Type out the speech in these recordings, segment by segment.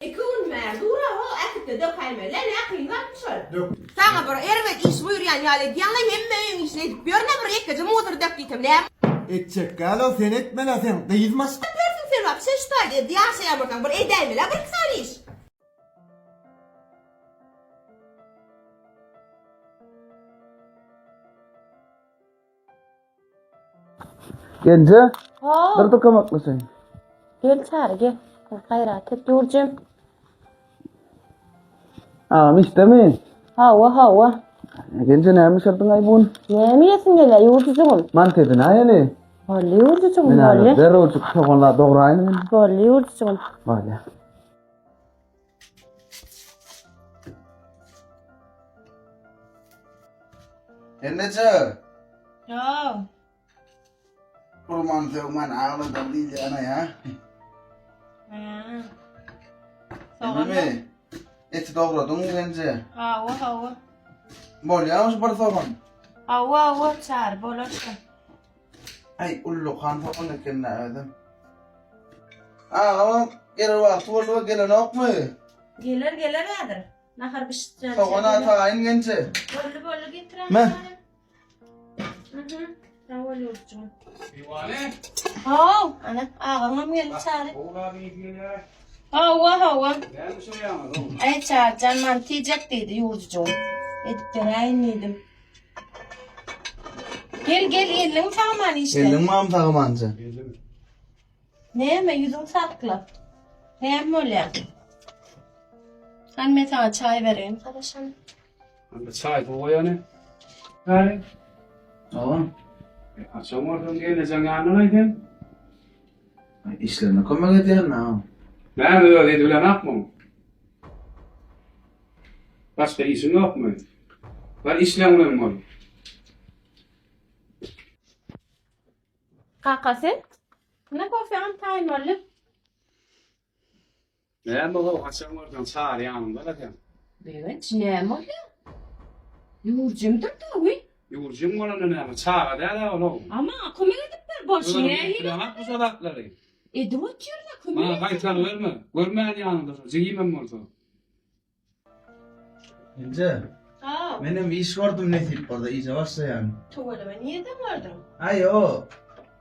يكون معذورة هو أكيد ده كلمة لا ناقل نقصر Yok. Sana bura ermek iş buyuruyan yani diyanlayım hem işleyip görüne bir ekkaca mudur döktüydüm ne? Edecek galo sen etme la sen. Kıyılmaz. Görsün sen bak sen şu diye diyan şey yapırken bir edeyim la bir kısa iş. Gence, Ha, dur tokamaklasın. gel çağır gel. Hayrat et Yurcum. İşte mi? Hava. Gence neymiş adın ay bun? Ne mi yesin gele Yurcucuğum? Mantedin ayani. Bolli Yurcucuğum Ben bolli. ağır der olacak tokanla doğru aynı. Bolli Yurcucuğum. Vale. Ennece, Ya. kurman tevman ağladım diyeceğine ya. Değil mi? Eti doğradın mı bence? Hava. Bol yağmış bir soğan. Hava çağır bolaşka. Ay ullu kan falan da kendine ödüm. Ağam gelir vakti oldu gelen ok mu? Gelir adır. Nahar biştiren. Soğan atağın gence. Bolli getiren. Me? Ben bolli Yurcucuğum. Ana ağamam gel çağır. Hava. Ay çağır canman tiyecek dedi Yurcucuğum. Ettireyim. Gel elin tamam işte. Elin mam tağımancı. Ne mi yüzün saklı? Ne mi öyle? Anne sana çay vereyim. Kardeşim. Çay bu yani. Hayır. Tamam. Akşam oradan geleceğin yanına gidin. İşlerine koymak ediyorsun ağam. Ben de öyle bile yapmam. Başka işin yok mu? Ben işlemem var. Kakası? Ne kofiyan tayin öyle? Ben bu akşam oradan çağır yanımda zaten. Evet, ne mi öyle? Yurcumdur da uy. Yurcum olanı ne ama çağır da oğlum. Ama kumer edip ver boş ne? Ulan bu salakları. Edip oturuyor da kumer Bana edip. kayıtları verme. Görmeyen yanımda. Ziyimem orada. Gence, Ha, benim iş gördüm ne tip orada iyice varsa yani. tuvalı ben niye de vardım? Ay o.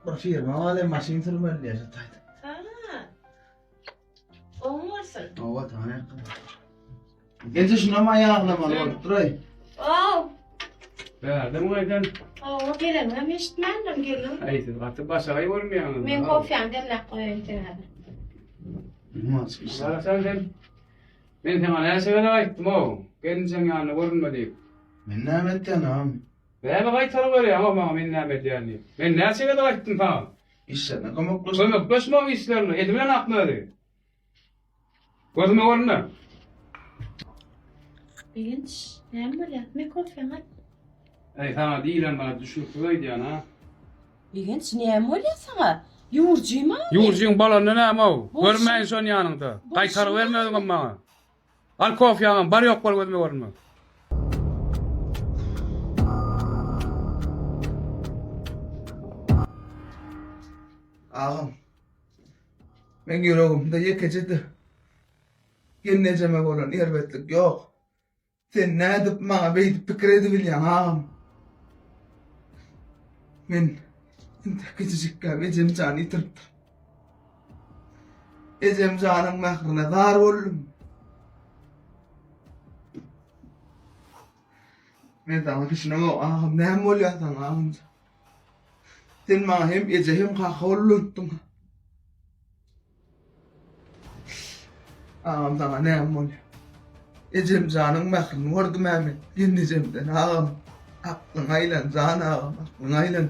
Bir firma var maşin tırmanı yaşataydı. Ha. Olmasın. Ova tane. Gence şuna mı ayağına mı alıp duray? Verdim o yüzden. Gelin, hem işitmendim gelin. Ayıtı artık başarıyı görmeyen. Ben kofiyan demlek koyayım tenede. Olmaz işte. Sonra sen ben sana ne sebeple gittim o. Gelin yanına görünme deyip. Ben ne emetten ağam? Ben de kayıtları veriyor ama bana ben ne yapayım yani. Ben ne sebeple gittim sana. İşlerine koymak lazım. Koymak başıma o işlerini. Edimle ne yapmadı? Gözüme görünme. Bilinç, ne mi böyle? Ne kofiyan hadi. Ey sana değilim bana düşürüp koydu yani ha. Bilinç, ne mi öyle sana? Yurcuyum abi. Yurcun balonu ne ama o? Boş- Görmeyin son yanında. Boş- Kayıtları vermiyordun bana. Al kofyanı, bari yok var gözüme görünme. Ağam. Ben yüreğimde yekecedi. Gennecemek olan yerbetlik yok. Sen ne edip bana beydip fikir edebilyen ağam. Ben küçücük ecem canı yitirdim. Ecem canın mehrine dar oldum. Ben sana düşünemem ağam. Ne hem oluyorsan ağam. Sen bana hem ece hem kaka oldun. Ağam sana ne hem oluyor. Ecem canın mehrini vurdum hemen. Yenecemden ağam. Aklın aylan can ağam. Aklın aylan.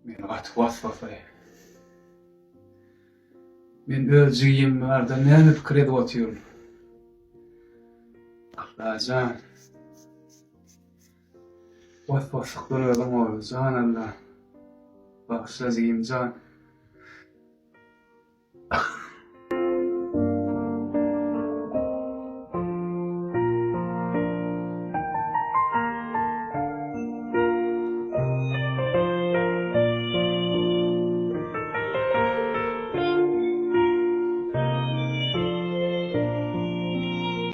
Beni artık vasfafaya. Ben öleceğim vardı. Ne fikir edip atıyorum. Racan. Boş duruyordum oğlum. Can Allah. Bağışla ziyim can.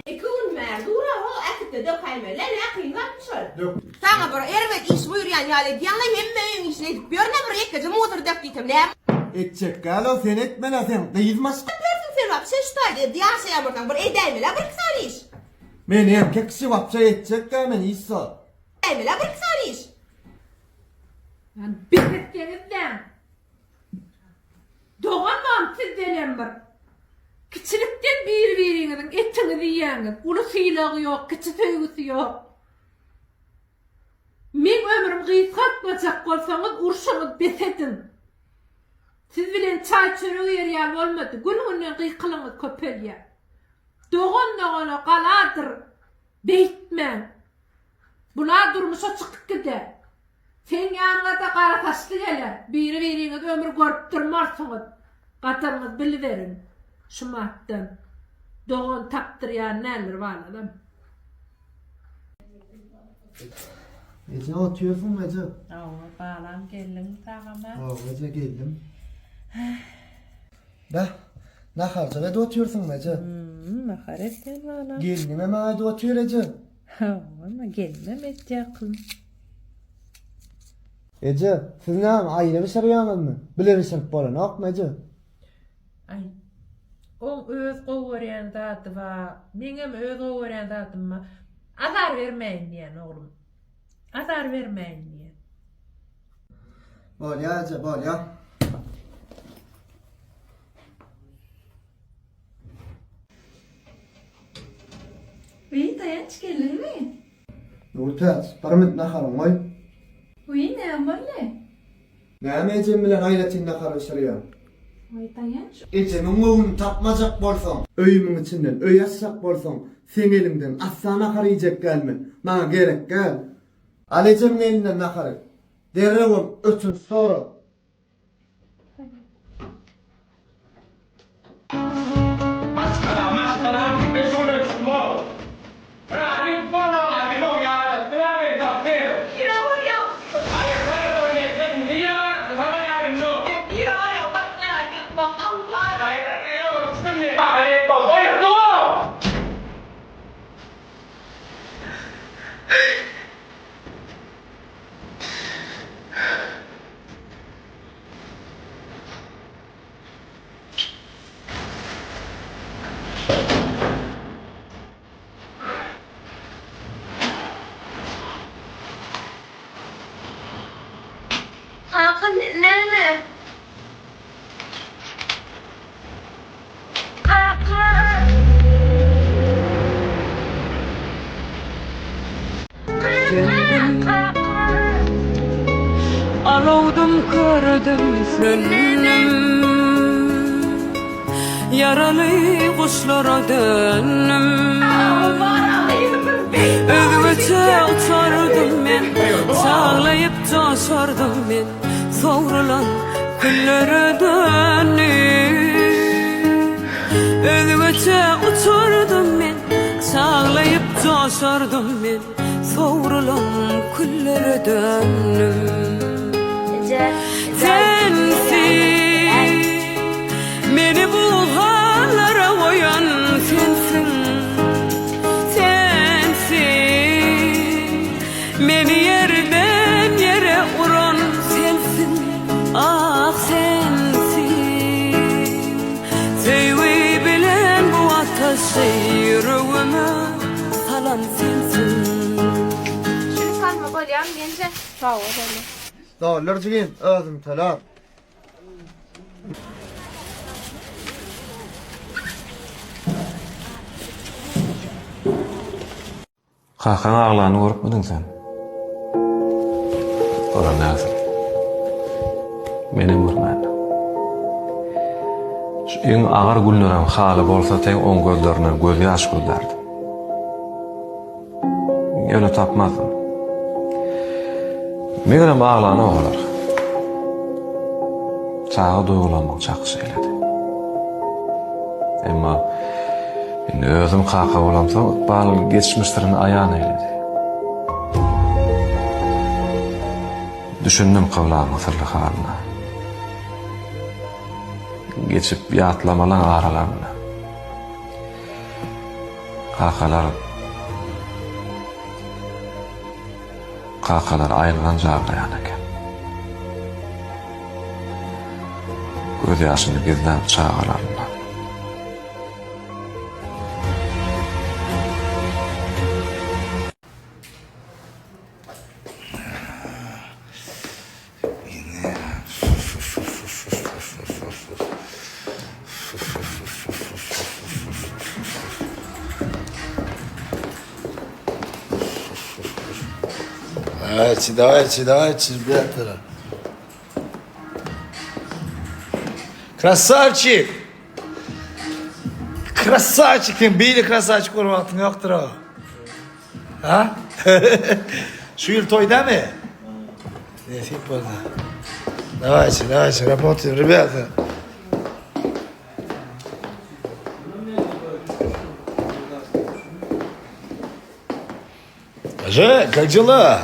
Ekun merdura o akıtta da kaymer. Lan akıyın var mı şöyle? Yok. Sana bir evet iş buyur yani diyanlayım hem işledik. Görüne bir yekece motor döktüydüm lan. Edecek galo sen etme la sen kıyızmaşka. Versin sen bak sen şutaydı. Diyan şey buradan bir edeyme la bir kısan iş. Men hem kekşi vapça edecek ga men issa. Edeyme la bir kısan iş. Yani bekletkenizden doğanmam sizden bir kiçilikten bir-birinizin etinizi yiýäňiz. Ulu syýlagy ýok, kiçi söýgüsi ýok. Men ömrüm gysgatmajak bolsaňyz urşaňyz besedin. Siz bilen çay çöregi ýerýär bolmady. Gün-günden gyklyňyz köpelýär. Doğan galadyr. Beýtmän. Bular durmuşa çykyp gider. Sen ýanyňa da gara taşly geler. Biri-biriňiz ömür görüp durmarsyňyz. Gataryňyz biliverin. Şumatdan. Doğan tapdyrýan näler barlar. Ece otuyorsun Ece. Bağlan geldim sağama. Ece geldim. Da, ne harcada da otuyorsun Ece. Maharet sen bana. Geldim hemen da otuyor Ece. Ama gelmem et yakın. Ece, siz ne ayrı bir şarıyanız mı? Bile bir şarık bolan, ok mu Ece? Ay. O öz gowurýan daty wa, meňem öz gowurýan datym ma. Azar vermeýin diýen oglum. Azar vermeýin diýen. Bol ya Ece, bol ya. Uy, tayanç gelir mi? Nurtaç, paramit nakarım oy. Uy, ne amalle? Ne Ece'm bilen ayretin nakarı şarıyan? Uy, tayanç. Ece'min oğlunu tapmacak bolsan, öyümün içinden öy açacak bolsan, sen elimden asla nakar yiyecek gelme. Bana gerek gel. Al Ece'min elinden nakarı. Derrevim ötün soru. Hakan, nene? Hakan! Hakan! Alovdum kördüm sönüm Yaralı kuşlara döndüm Özgöçe uçardım men Çağlayıp coşardım men Sovrulan küllere dönüm Özgöçe uçardım men Çağlayıp coşardım men Sovrulan küllere döndüm Sensin beni bu hallara koyan sensin Sensin beni yerden yere vuran sensin Ah sensin Sevgi bilen bu ateşi yüreğime salan sensin Şunu kalma bolyam gence. Sağ ol. Dağlar cigin, özüm talar. Hakan ağlarını görüp müdün sen? Oran näzir. Menem görmän. Şu iň agar gülnürem haly bolsa teň oň gözlerinden göz ýaş güllerdi. ýöne tapmazdym. Meňem ağlany olar. Çağı doýulamak çakşy eýledi. Emma men özüm kaka bolamsam, bal geçmişlerini ayan eýledi. Düşündüm kavlağın sırlı haline. Geçip yatlamalan aralarına. Kakalar ayrılan cağlayan eken. Göz yaşını gizlenip çağlarına. Давайте, ребята. Красавчик! Красавчик, били красавчик urmaktın yoktur o. Ha? Şu yıl toyda mı? Ne tip oldu? Давайте, работаем, ребята. Жень, как дела?